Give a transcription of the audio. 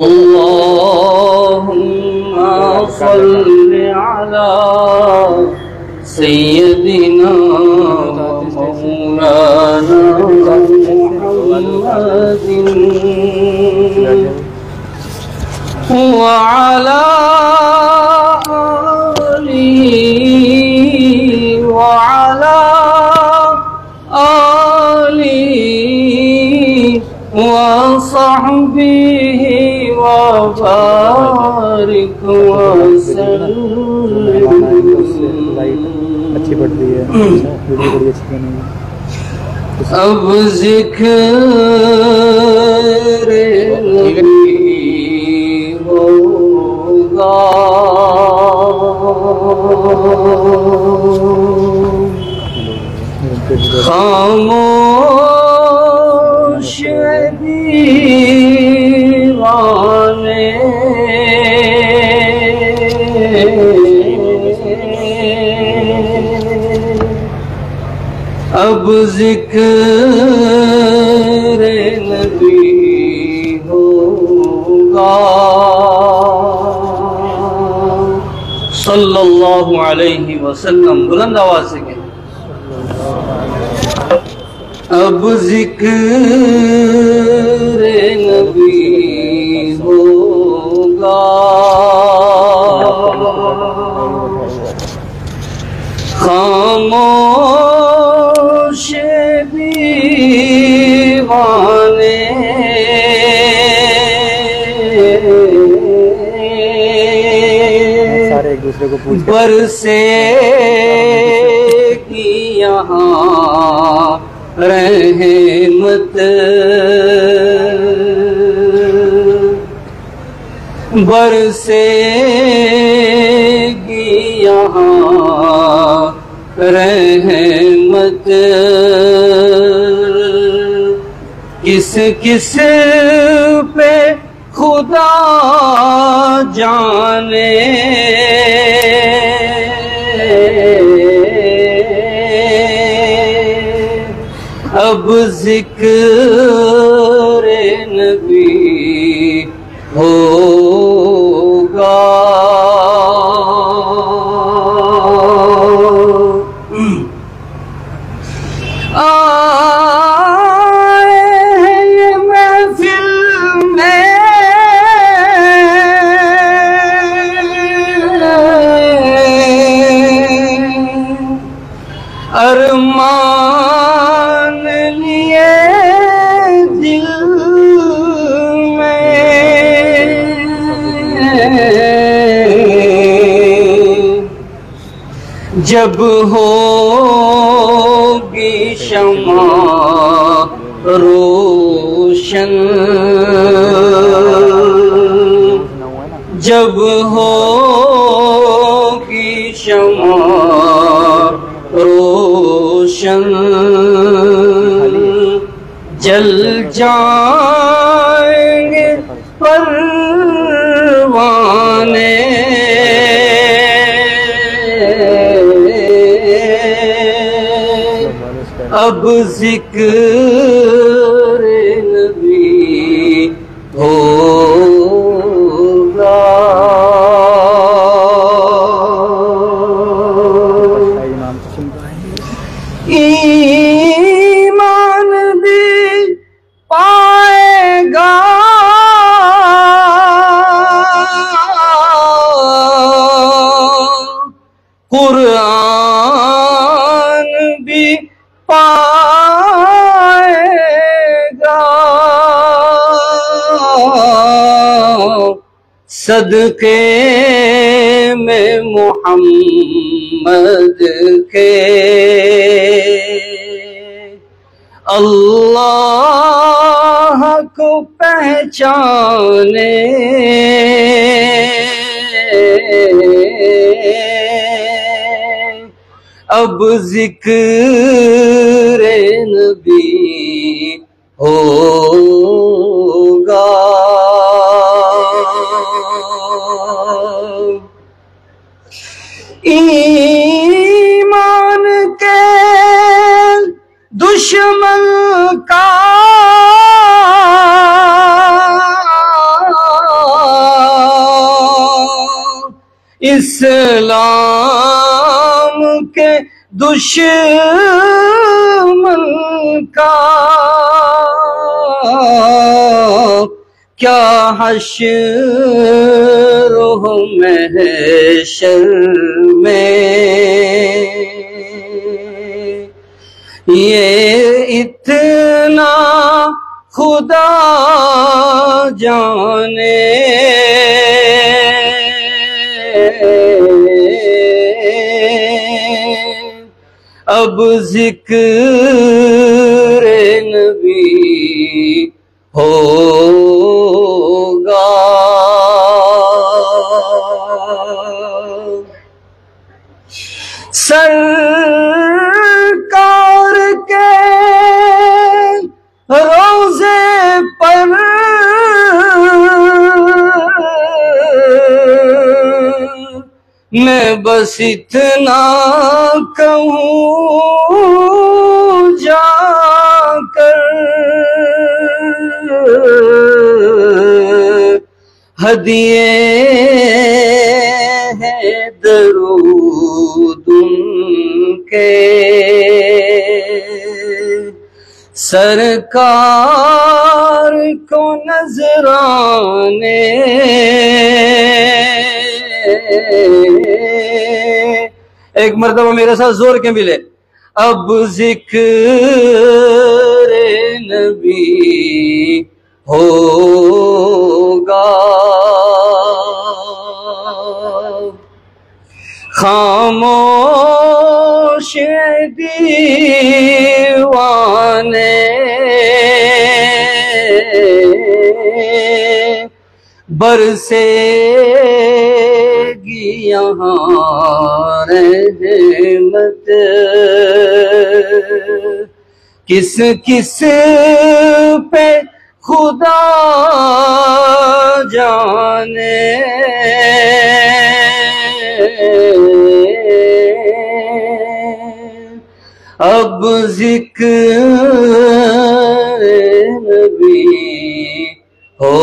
अल्लाहुम्मा सल्लि अला सय्यदिना मौलाना मुहम्मदिन व अला आलिहि व अला आलिहि व सहबिहि व बारिक वसल्लिम। अच्छी बढ़ रही है, वीडियो बड़ी अच्छी बनी है। अब ज़िक्र नबी होगा, खामोश दीवाने अब ज़िक्र नबी होगा। सल्लल्लाहु अलैहि वसल्लम। बुलंद आवाज से कहें, अब ज़िक्र नबी होगा, खामोश दीवाने सारे एक दूसरे को पूछ बरसेगी यहाँ रहमत, बरसेगी यहाँ रहमत, किस किस पे खुदा जाने, अब ज़िक्र नबी होगा। आए हैं ये महफिल में अरमान लिए दिल में, जब होगी शमा रोशन, जब होगी शमा रोशन, जल जाएंगे परवाने, अब ज़िक्र नबी होगा। ईमान भी पाएगा, कुरान भी पाएगा, सदके में मोहम्मद के अल्लाह को पहचाने, अब ज़िक्र नबी होगा। ईमान के दुश्मन का इस्लाम के दुश्मन का क्या हश्र हो महशर में, ये इतना खुदा जाने। अब ज़िक्र नबी होगा, सरकार के रोज़े पर मैं बस इतना कहूँ जाकर, हदिये हैं दरूद उनके, सरकार को नजराने। एक मर्तबा मेरे साथ जोर के मिले। अब जिक्र नबी होगा, खामोश दीवाने बरसेगी यहाँ रहमत, किस किस पे खुदा जाने। अब जिक्र नबी हो